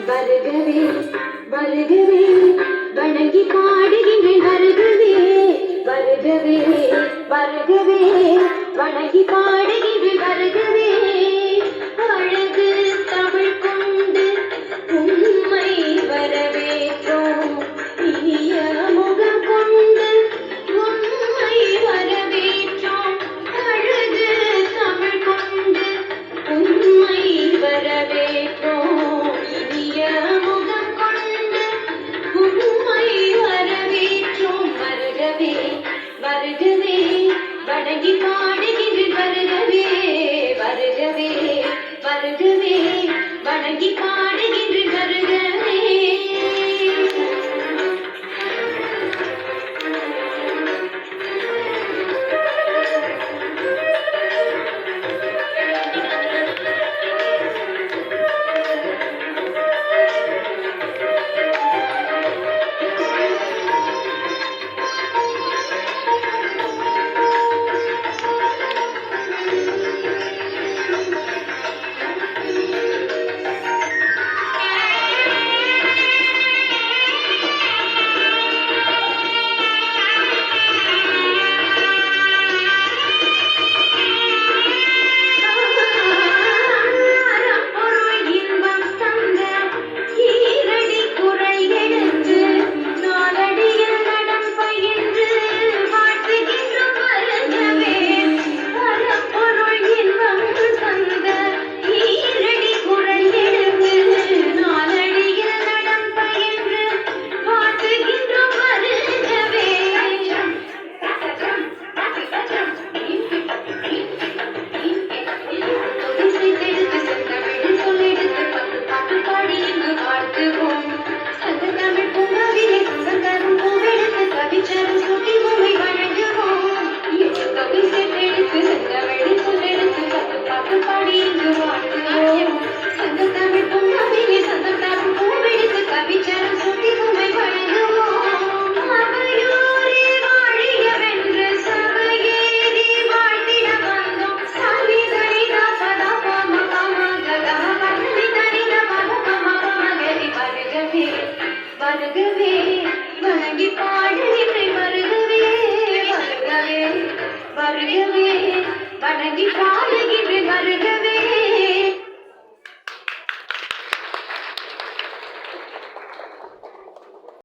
வருகவே வருகவே வணங்கி பாடுகின்றேன் வருகவே வருகவே வருகவே வணங்கி பாடுகின்றேன் வருகவே அழகு தமிழ் கொண்டு உண்மை வரவேற்றோம் இனிய முகம் கொண்டு உண்மை வரவேற்றோம் அழகு தமிழ் கொண்டு உண்மை வரவேற்றோம் இனிய முகம் கொண்டு உண்மை வரவேற்றோம் வருகவே வருகவே வணங்கி